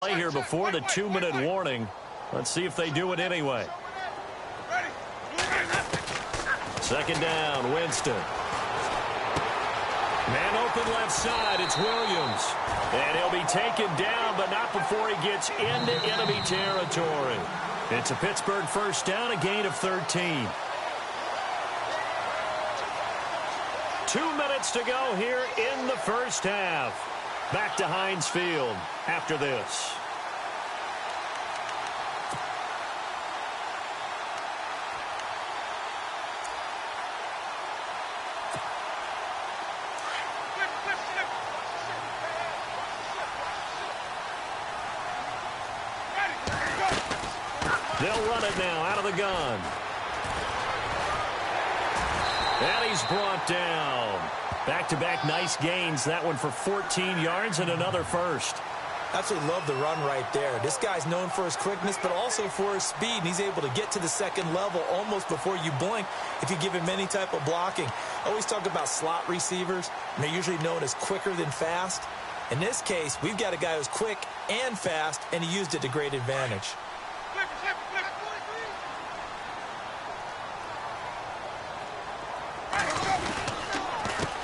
Play here before the 2-minute warning. Let's see if they do it anyway. Second down, Winston. Man open left side, it's Williams. And he'll be taken down, but not before he gets into enemy territory. It's a Pittsburgh first down, a gain of 13. 2 minutes to go here in the first half. Back to Heinz Field after this. They'll run it now out of the gun. And he's brought down. Back-to-back nice gains. That one for 14 yards and another first. Absolutely love the run right there. This guy's known for his quickness, but also for his speed. And he's able to get to the second level almost before you blink if you give him any type of blocking. I always talk about slot receivers, and they're usually known as quicker than fast. In this case, we've got a guy who's quick and fast, and he used it to great advantage.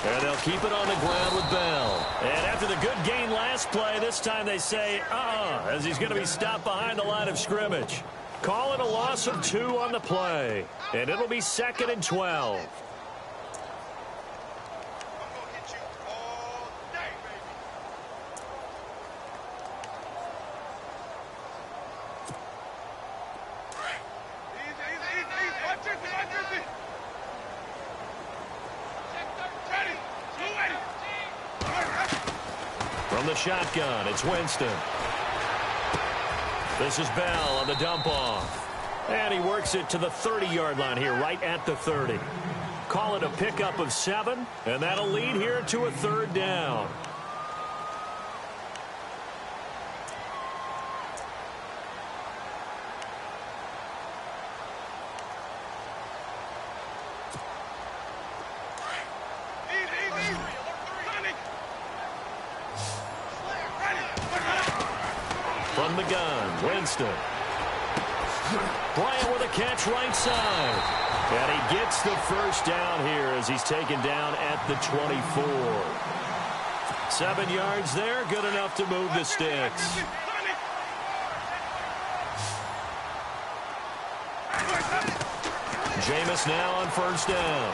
And they'll keep it on the ground with Bell. And after the good gain last play, this time they say, as he's going to be stopped behind the line of scrimmage. Call it a loss of 2 on the play. And it'll be 2nd and 12. From the shotgun, it's Winston. This is Bell on the dump off. And he works it to the 30-yard line here, right at the 30. Call it a pickup of 7, and that'll lead here to a 3rd down. From the gun, Winston. Bryant with a catch right side. And he gets the first down here as he's taken down at the 24. 7 yards there, good enough to move the sticks. Jameis now on first down.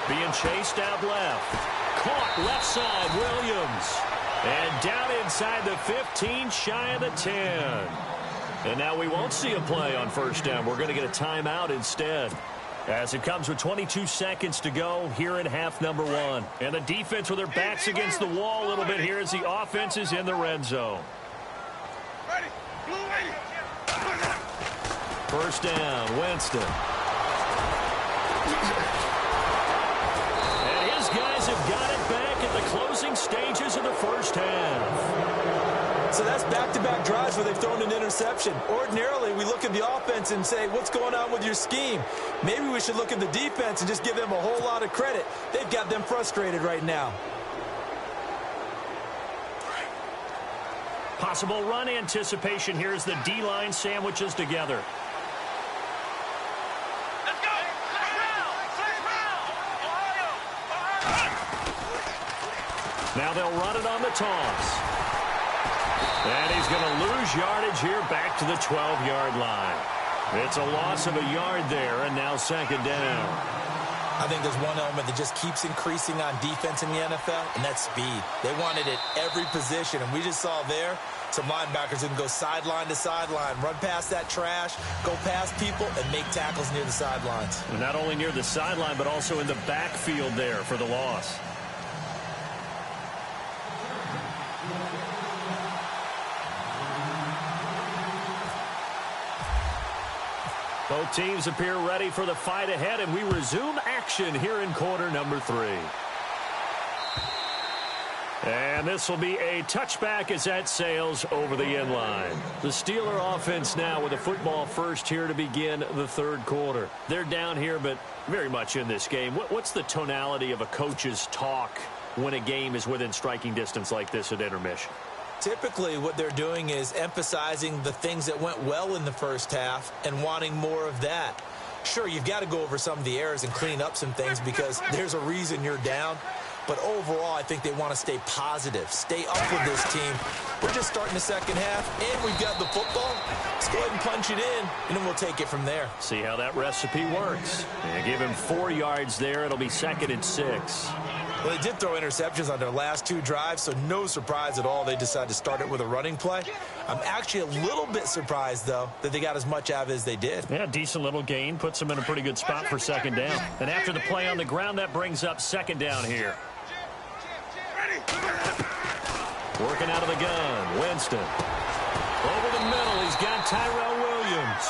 Being chased out left. Caught left side, Williams. And down inside the 15, shy of the 10. And now we won't see a play on first down. We're going to get a timeout instead. As it comes with 22 seconds to go here in half number 1. And the defense with their backs against the wall a little bit here as the offense is in the red zone. First down, Winston. And his guys have got it back at the closing stages of the first half. So that's back-to-back drives where they've thrown an interception. Ordinarily, we look at the offense and say, what's going on with your scheme? Maybe we should look at the defense and just give them a whole lot of credit. They've got them frustrated right now. Possible run anticipation here as the D-line sandwiches together. Now they'll run it on the toss. And he's going to lose yardage here back to the 12-yard line. It's a loss of a yard there, and now 2nd down. I think there's one element that just keeps increasing on defense in the NFL, and that's speed. They want it at every position, and we just saw there some linebackers who can go sideline to sideline, run past that trash, go past people, and make tackles near the sidelines. And not only near the sideline, but also in the backfield there for the loss. Both teams appear ready for the fight ahead, and we resume action here in quarter number 3. And this will be a touchback as that sails over the end line. The Steeler offense now with a football first here to begin the 3rd quarter. They're down here, but very much in this game. What's the tonality of a coach's talk when a game is within striking distance like this at intermission? Typically, what they're doing is emphasizing the things that went well in the first half and wanting more of that. Sure, you've got to go over some of the errors and clean up some things because there's a reason you're down. But overall, I think they want to stay positive, stay up with this team. We're just starting the second half, and we've got the football. Let's go ahead and punch it in, and then we'll take it from there. See how that recipe works. And give him 4 yards there. It'll be 2nd and 6. Well, they did throw interceptions on their last 2 drives, so no surprise at all they decided to start it with a running play. I'm actually a little bit surprised, though, that they got as much out of it as they did. Yeah, decent little gain. Puts them in a pretty good spot for 2nd down. And after the play on the ground, that brings up 2nd down here. Working out of the gun, Winston. Over the middle, he's got Tyrell Williams.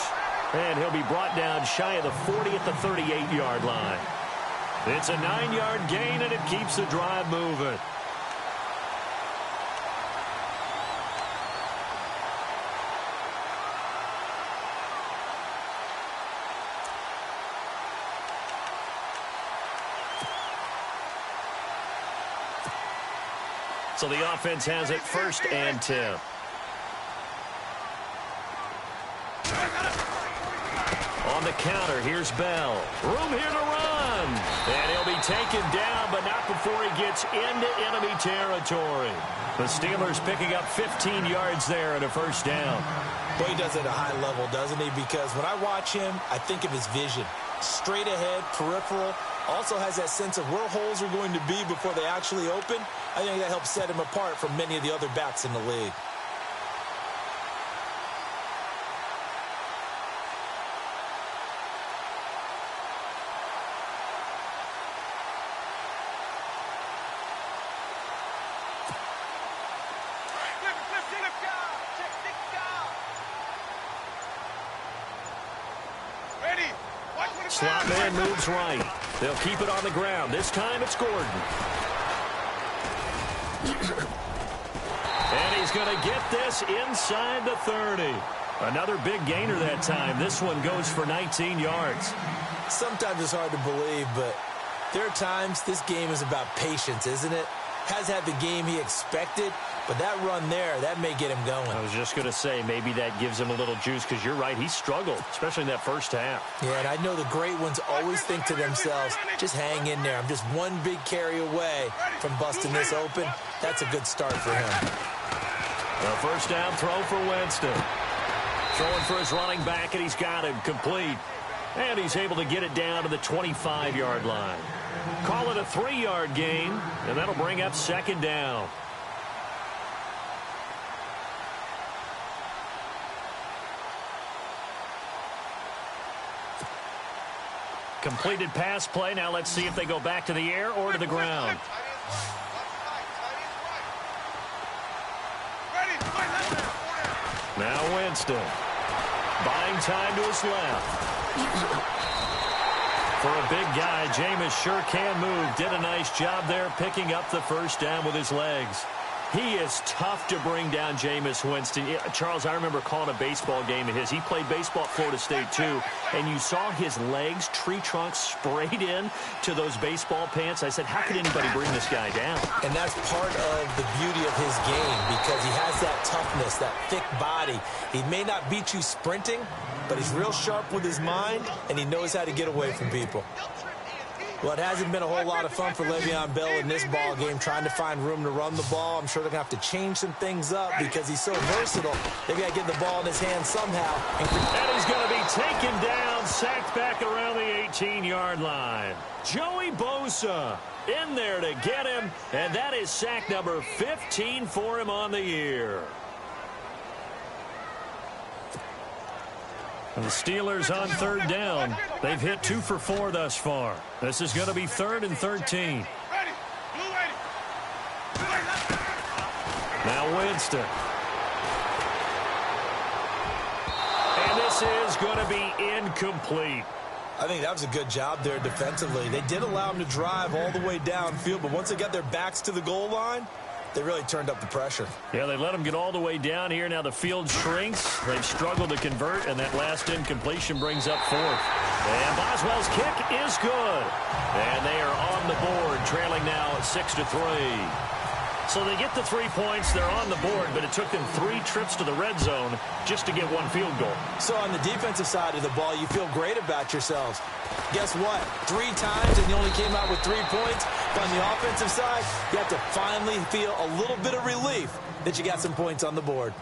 And he'll be brought down shy of the 40 at the 38-yard line. It's a 9-yard gain, and it keeps the drive moving. So the offense has it 1st and 10. On the counter, here's Bell. Room here to run. And he'll be taken down, but not before he gets into enemy territory. The Steelers picking up 15 yards there and a 1st down. Boy, he does it at a high level, doesn't he? Because when I watch him, I think of his vision. Straight ahead, peripheral. Also has that sense of where holes are going to be before they actually open. I think that helps set him apart from many of the other backs in the league. Slot man moves right. They'll keep it on the ground. This time it's Gordon. And he's going to get this inside the 30. Another big gainer that time. This one goes for 19 yards. Sometimes it's hard to believe, but there are times this game is about patience, isn't it? Has had the game he expected, but that run there, that may get him going. I was just going to say, maybe that gives him a little juice, because you're right, he struggled, especially in that first half. Yeah, and I know the great ones always think to themselves, just hang in there. I'm just one big carry away from busting this open. That's a good start for him. A 1st down throw for Winston. Throwing for his running back, and he's got him complete. And he's able to get it down to the 25-yard line. Call it a 3-yard gain, and that'll bring up 2nd down. Completed pass play. Now let's see if they go back to the air or to the ground. Now Winston. Buying time to his left. For a big guy, Jameis sure can move. Did a nice job there picking up the 1st down with his legs. He is tough to bring down, Jameis Winston. Charles, I remember calling a baseball game of his. He played baseball at Florida State, too. And you saw his legs, tree trunks sprayed in to those baseball pants. I said, how could anybody bring this guy down? And that's part of the beauty of his game because he has that toughness, that thick body. He may not beat you sprinting, but he's real sharp with his mind, and he knows how to get away from people. Well, it hasn't been a whole lot of fun for Le'Veon Bell in this ball game, trying to find room to run the ball. I'm sure they're going to have to change some things up because he's so versatile. They've got to get the ball in his hands somehow. And he's going to be taken down, sacked back around the 18-yard line. Joey Bosa in there to get him, and that is sack number 15 for him on the year. And the Steelers on 3rd down. They've hit 2 for 4 thus far. This is going to be 3rd and 13. Now Winston. And this is going to be incomplete. I think that was a good job there defensively. They did allow him to drive all the way downfield, but once they got their backs to the goal line, they really turned up the pressure. Yeah, they let them get all the way down here. Now the field shrinks. They've struggled to convert, and that last incompletion brings up 4th. And Boswell's kick is good. And they are on the board, trailing now at 6-3. So they get the 3 points. They're on the board, but it took them 3 trips to the red zone just to get 1 field goal. So on the defensive side of the ball, you feel great about yourselves. Guess what? 3 times and you only came out with 3 points. But on the offensive side, you have to finally feel a little bit of relief that you got some points on the board.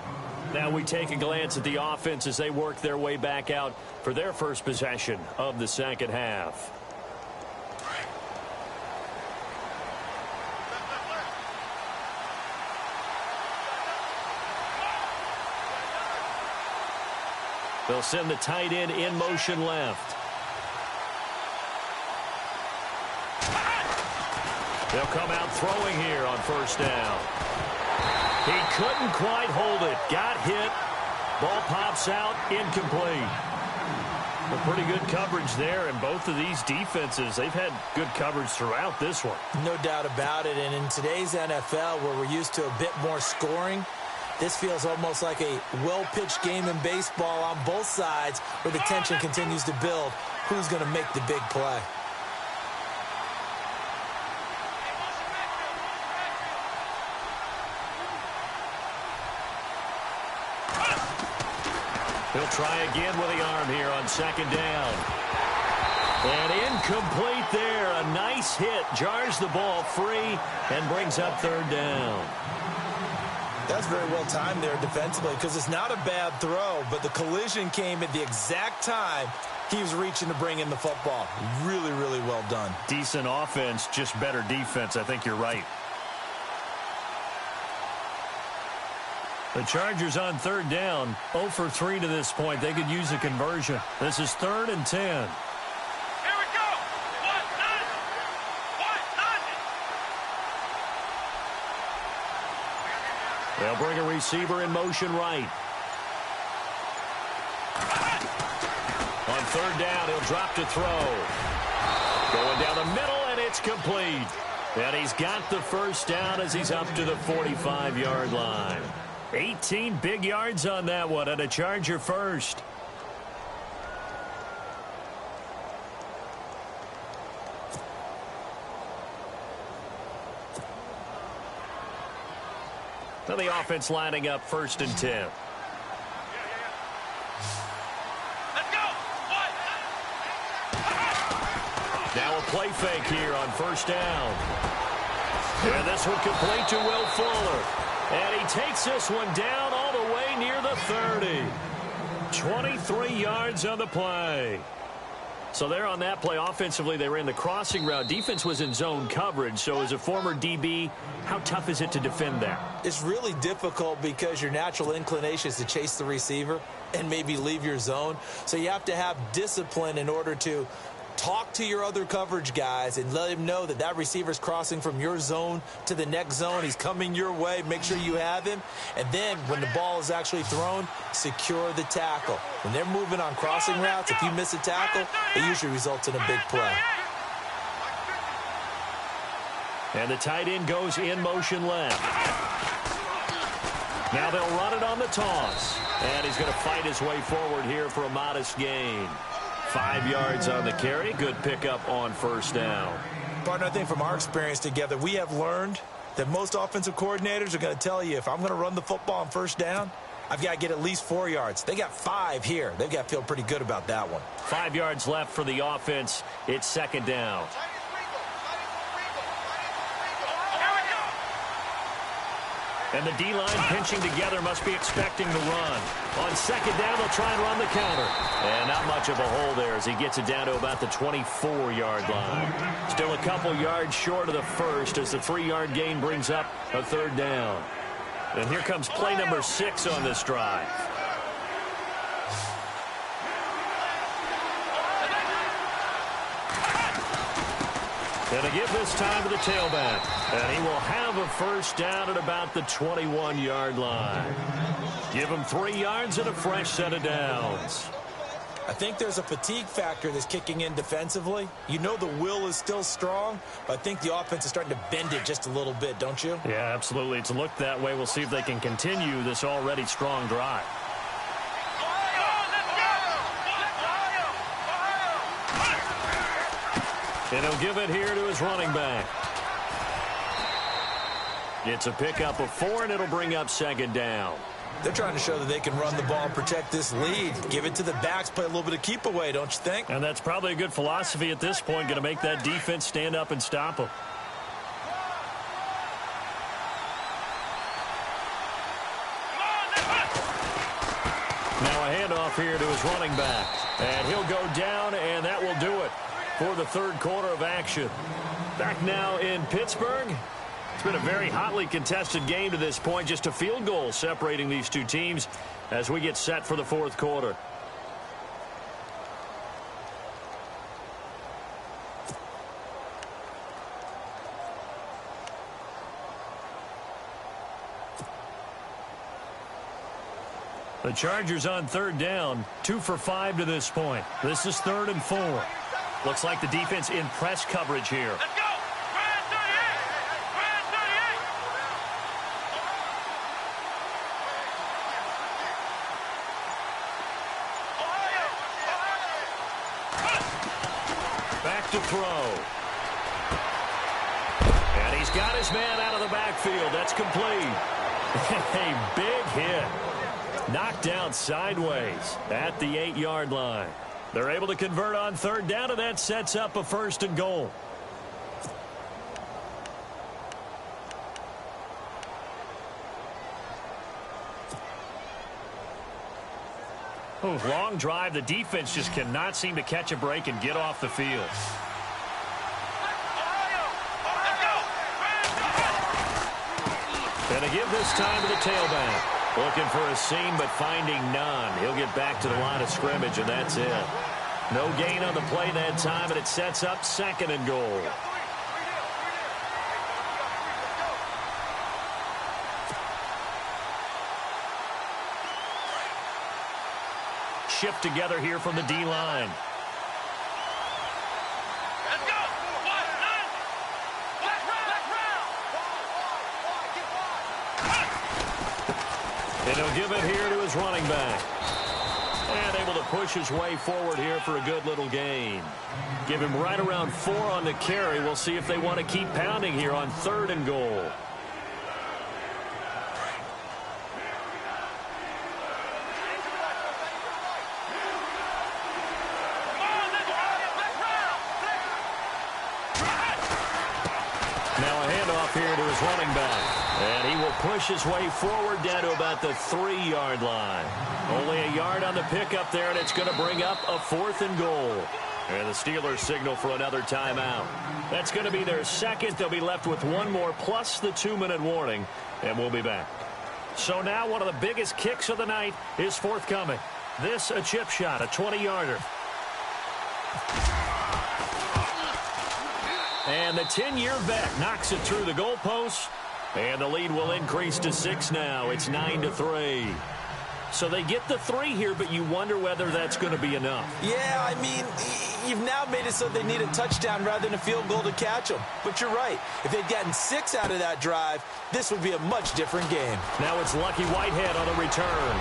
Now we take a glance at the offense as they work their way back out for their first possession of the second half. They'll send the tight end in motion left. They'll come out throwing here on first down. He couldn't quite hold it. Got hit. Ball pops out. Incomplete. Well, pretty good coverage there, and both of these defenses, they've had good coverage throughout this one. No doubt about it, and in today's NFL, where we're used to a bit more scoring, this feels almost like a well-pitched game in baseball on both sides where the tension continues to build. Who's going to make the big play? He'll try again with the arm here on second down. And incomplete there. A nice hit. Jars the ball free and brings up third down. That's very well timed there defensively because it's not a bad throw, but the collision came at the exact time he was reaching to bring in the football. Really, really well done. Decent offense, just better defense. I think you're right. The Chargers on third down, 0 for 3 to this point. They could use a conversion. This is 3rd and 10. Here we go. They'll bring a receiver in motion right. On third down, he'll drop to throw. Going down the middle, and it's complete. And he's got the first down as he's up to the 45-yard line. 18 big yards on that one, and a Charger first. Now the offense lining up 1st and 10. Let's go. Now a play fake here on first down. And this one complete to Will Fuller. And he takes this one down all the way near the 30. 23 yards on the play. So there on that play, offensively, they ran the crossing route. Defense was in zone coverage. So as a former DB, how tough is it to defend that? It's really difficult because your natural inclination is to chase the receiver and maybe leave your zone. So you have to have discipline in order to talk to your other coverage guys and let him know that that receiver's crossing from your zone to the next zone. He's coming your way. Make sure you have him. And then when the ball is actually thrown, secure the tackle. When they're moving on crossing routes, if you miss a tackle, it usually results in a big play. And the tight end goes in motion left. Now they'll run it on the toss. And he's going to fight his way forward here for a modest gain. 5 yards on the carry. Good pickup on first down. Partner, I think from our experience together, we have learned that most offensive coordinators are going to tell you, if I'm going to run the football on first down, I've got to get at least 4 yards. They got 5 here. They've got to feel pretty good about that one. 5 yards left for the offense. It's second down. And the D-line pinching together, must be expecting the run. On second down, they'll try and run the counter. And not much of a hole there as he gets it down to about the 24-yard line. Still a couple yards short of the first as the 3-yard gain brings up a third down. And here comes play number 6 on this drive. And a give this time to the tailback. And he will have a first down at about the 21-yard line. Give him 3 yards and a fresh set of downs. I think there's a fatigue factor that's kicking in defensively. You know the will is still strong, but I think the offense is starting to bend it just a little bit, don't you? Yeah, absolutely. It's looked that way. We'll see if they can continue this already strong drive. And he'll give it here to his running back. It's a pickup of 4, and it'll bring up second down. They're trying to show that they can run the ball and protect this lead. Give it to the backs, play a little bit of keep away, don't you think? And that's probably a good philosophy at this point, going to make that defense stand up and stop them. Now a handoff here to his running back. And he'll go down, and that will do it for the third quarter of action. Back now in Pittsburgh. It's been a very hotly contested game to this point. Just a field goal separating these two teams as we get set for the fourth quarter. The Chargers on third down, 2 for 5 to this point. This is 3rd and 4. Looks like the defense in press coverage here. Let's go! Brand 38! Brand 38! Back to throw. And he's got his man out of the backfield. That's complete. A big hit. Knocked down sideways at the 8-yard line. They're able to convert on third down, and that sets up a 1st and goal. Long drive. The defense just cannot seem to catch a break and get off the field. And they give this time to the tailback. Looking for a seam, but finding none. He'll get back to the line of scrimmage, and that's it. No gain on the play that time, and it sets up 2nd and goal. Shift together here from the D-line. And he'll give it here to his running back. And able to push his way forward here for a good little gain. Give him right around 4 on the carry. We'll see if they want to keep pounding here on 3rd and goal. Now a handoff here to his running back. And he will push his way forward down to about the 3-yard line. Only a yard on the pickup there, and it's going to bring up a 4th and goal. And the Steelers signal for another timeout. That's going to be their second. They'll be left with 1 more plus the 2-minute warning, and we'll be back. So now one of the biggest kicks of the night is forthcoming. This a chip shot, a 20-yarder. And the 10-year vet knocks it through the goalpost. And the lead will increase to 6 now. It's 9-3. So they get the 3 here, but you wonder whether that's going to be enough. Yeah, I mean, you've now made it so they need a touchdown rather than a field goal to catch them. But you're right. If they'd gotten 6 out of that drive, this would be a much different game. Now it's Lucky Whitehead on the return.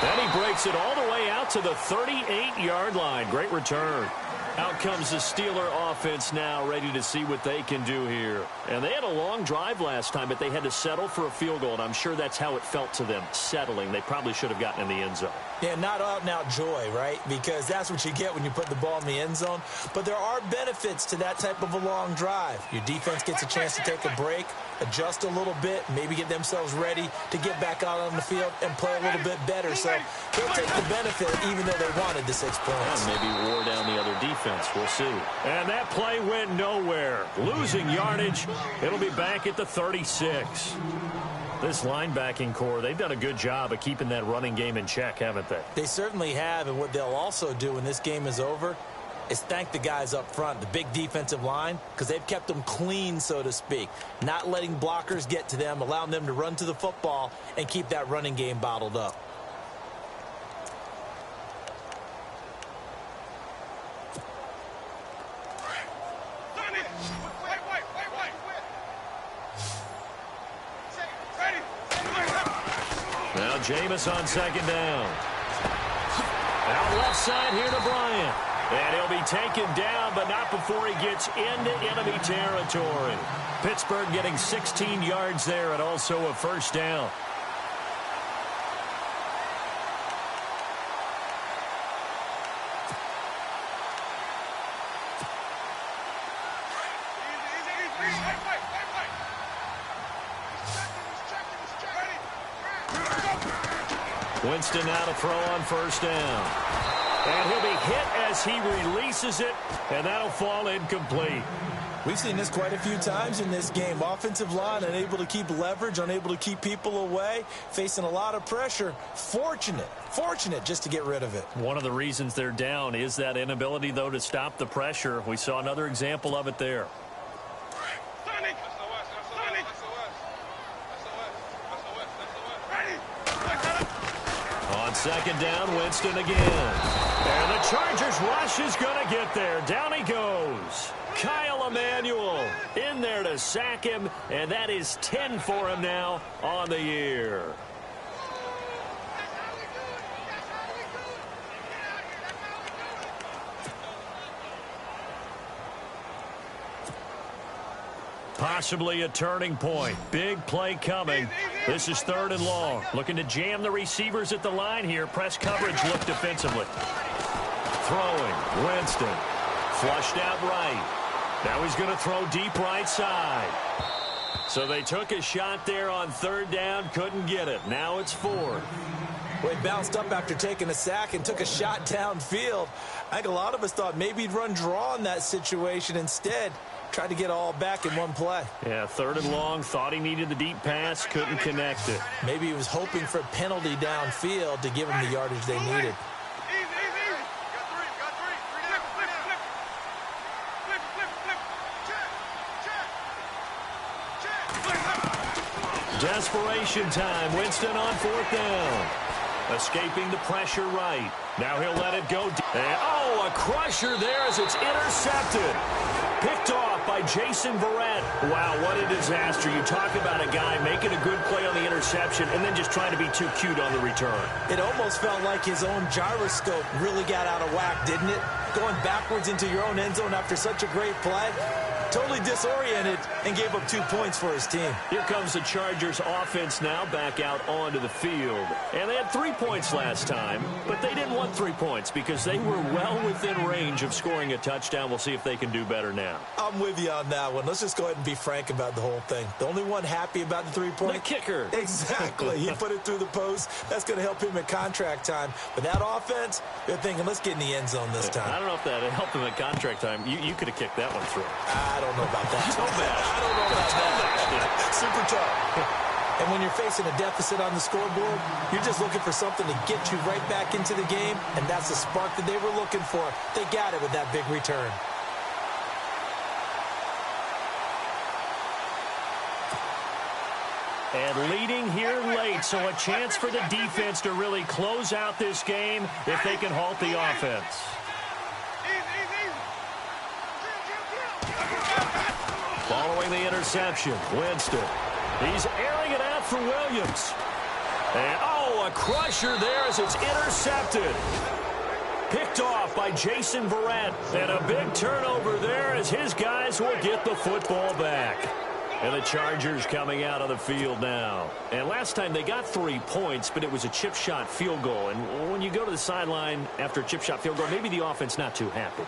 Then he breaks it all the way out to the 38-yard line. Great return. Out comes the Steeler offense now, ready to see what they can do here. And they had a long drive last time, but they had to settle for a field goal, and I'm sure that's how it felt to them, settling. They probably should have gotten in the end zone. Yeah, not out-and-out joy, right? Because that's what you get when you put the ball in the end zone. But there are benefits to that type of a long drive. Your defense gets a chance to take a break, adjust a little bit, maybe get themselves ready to get back out on the field and play a little bit better. So they'll take the benefit even though they wanted the 6 points. Yeah, maybe wore down the other defense. We'll see. And that play went nowhere. Losing yardage. It'll be back at the 36. This linebacking core, they've done a good job of keeping that running game in check, haven't they? They certainly have, and what they'll also do when this game is over is thank the guys up front, the big defensive line, because they've kept them clean, so to speak, not letting blockers get to them, allowing them to run to the football and keep that running game bottled up. Now Jameis on 2nd down. Out left side here to Bryant. And he'll be taken down, but not before he gets into enemy territory. Pittsburgh getting 16 yards there and also a first down. Winston now to throw on first down. And he'll be hit as he releases it, and that'll fall incomplete. We've seen this quite a few times in this game. Offensive line unable to keep leverage, unable to keep people away, facing a lot of pressure. Fortunate just to get rid of it. One of the reasons they're down is that inability, though, to stop the pressure. We saw another example of it there. On second down, Winston again. And the Chargers rush is going to get there. Down he goes. Kyle Emanuel in there to sack him, and that is 10 for him now on the year. Possibly a turning point. Big play coming. This is 3rd and long. Looking to jam the receivers at the line here. Press coverage look defensively. Throwing. Winston. Flushed out right. Now he's going to throw deep right side. So they took a shot there on 3rd down. Couldn't get it. Now it's 4th. Well, he bounced up after taking a sack and took a shot downfield. I think a lot of us thought maybe he'd run draw in that situation. Instead, tried to get all back in one play. Yeah, 3rd and long. Thought he needed the deep pass. Couldn't connect it. Maybe he was hoping for a penalty downfield to give him the yardage they needed. Desperation time. Winston on 4th down. Escaping the pressure right. Now he'll let it go. And, oh, a crusher there as it's intercepted. Picked off by Jason Verrett. Wow, what a disaster. You talk about a guy making a good play on the interception and then just trying to be too cute on the return. It almost felt like his own gyroscope really got out of whack, didn't it? Going backwards into your own end zone after such a great play. Totally disoriented and gave up 2 points for his team. Here comes the Chargers offense now back out onto the field. And they had 3 points last time, but they didn't want 3 points because they were well within range of scoring a touchdown. We'll see if they can do better now. I'm with you on that one. Let's just go ahead and be frank about the whole thing. The only one happy about the 3-point? The kicker. Exactly. He put it through the post. That's going to help him at contract time. But that offense, they're thinking, let's get in the end zone this time. I don't know if that helped him at contract time. You could have kicked that one through. I don't know about that. Toe bash. I don't know about that. Super tough. And when you're facing a deficit on the scoreboard, you're just looking for something to get you right back into the game, and that's the spark that they were looking for. They got it with that big return. And leading here late, so a chance for the defense to really close out this game if they can halt the offense. Following the interception, Winston. He's airing it out for Williams. And, oh, a crusher there as it's intercepted. Picked off by Jason Verrett. And a big turnover there as his guys will get the football back. And the Chargers coming out of the field now. And last time they got 3 points, but it was a chip shot field goal. And when you go to the sideline after a chip shot field goal, maybe the offense not too happy.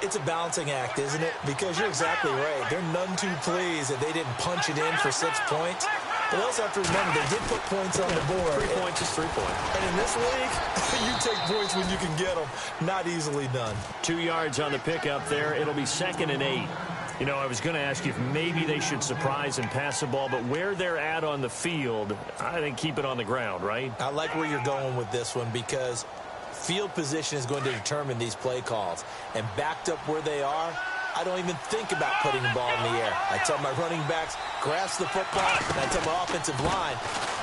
It's a balancing act, isn't it? Because you're exactly right. They're none too pleased that they didn't punch it in for 6 points. But they also have to remember they did put points on the board. 3 points is 3 points. And in this league, you take points when you can get them. Not easily done. 2 yards on the pickup there. It'll be 2nd and 8. You know, I was going to ask you if maybe they should surprise and pass the ball, but where they're at on the field, I think keep it on the ground, right? I like where you're going with this one because field position is going to determine these play calls. And backed up where they are, I don't even think about putting the ball in the air. I tell my running backs, grasp the football, and I tell my offensive line,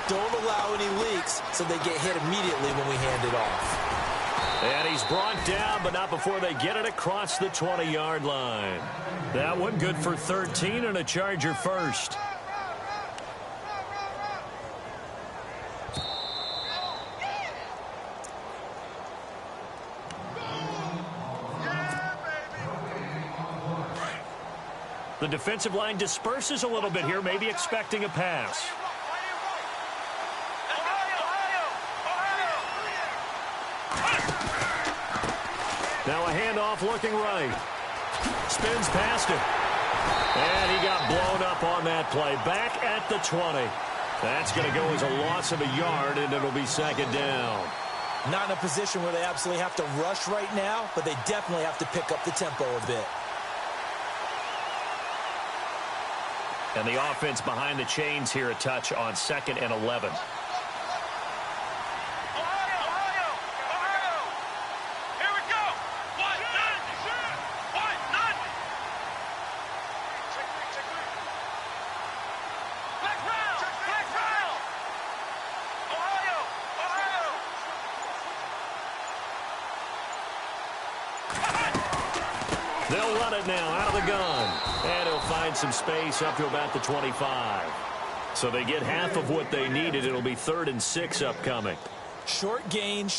don't allow any leaks so they get hit immediately when we hand it off. And he's brought down, but not before they get it across the 20-yard line. That one good for 13 and a Charger first. The defensive line disperses a little bit here, maybe expecting a pass. Now a handoff looking right. Spins past him. And he got blown up on that play. Back at the 20. That's going to go as a loss of a yard, and it'll be second down. Not in a position where they absolutely have to rush right now, but they definitely have to pick up the tempo a bit. And the offense behind the chains here a touch on 2nd and 11. They'll run it now out of the gun. And he'll find some space up to about the 25. So they get half of what they needed. It'll be 3rd and 6 upcoming. Short gain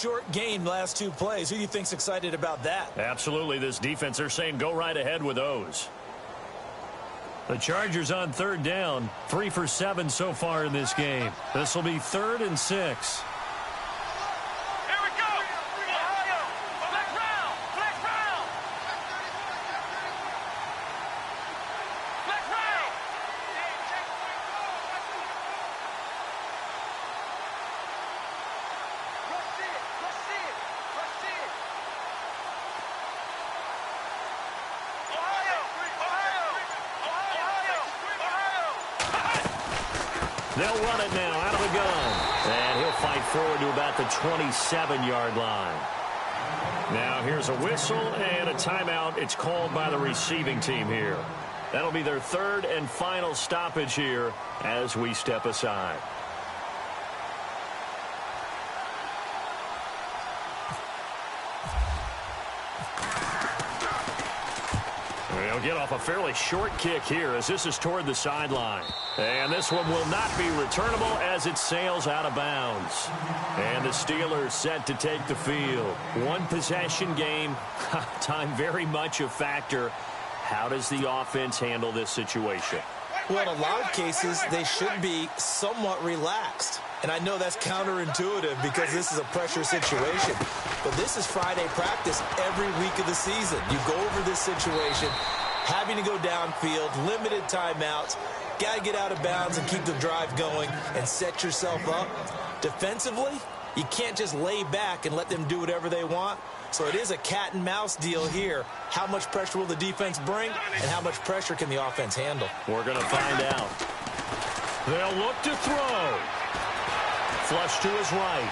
last 2 plays. Who do you think's excited about that? Absolutely. This defense, they're saying go right ahead with those. The Chargers on 3rd down. 3 for 7 so far in this game. This will be 3rd and 6. They'll run it now out of the gun. And he'll fight forward to about the 27-yard line. Now here's a whistle and a timeout. It's called by the receiving team here. That'll be their 3rd and final stoppage here as we step aside. They'll get off a fairly short kick here as this is toward the sideline. And this one will not be returnable as it sails out of bounds. And the Steelers set to take the field. One possession game. Time very much a factor. How does the offense handle this situation? Well, in a lot of cases, they should be somewhat relaxed. And I know that's counterintuitive because this is a pressure situation. But this is Friday practice every week of the season. You go over this situation, having to go downfield, limited timeouts, got to get out of bounds and keep the drive going and set yourself up. Defensively, you can't just lay back and let them do whatever they want. So it is a cat and mouse deal here. How much pressure will the defense bring and how much pressure can the offense handle? We're going to find out. They'll look to throw. Flush to his right.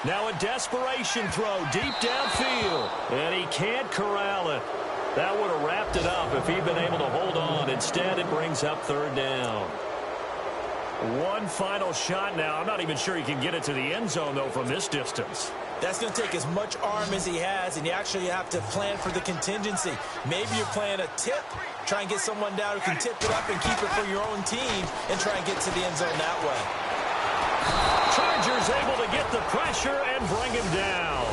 Now a desperation throw deep downfield. And he can't corral it. That would have wrapped it up if he'd been able to hold on. Instead, it brings up 3rd down. One final shot now. I'm not even sure he can get it to the end zone, though, from this distance. That's going to take as much arm as he has, and you actually have to plan for the contingency. Maybe you're playing a tip. Try and get someone down who can tip it up and keep it for your own team and try and get to the end zone that way. Chargers able to get the pressure and bring him down.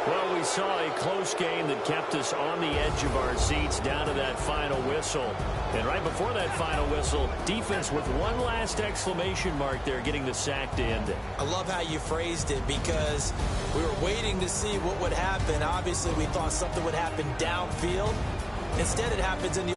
Well, we saw a close game that kept us on the edge of our seats down to that final whistle. And right before that final whistle, defense with one last exclamation mark there, getting the sack to end it. I love how you phrased it because we were waiting to see what would happen. Obviously, we thought something would happen downfield. Instead, it happens in the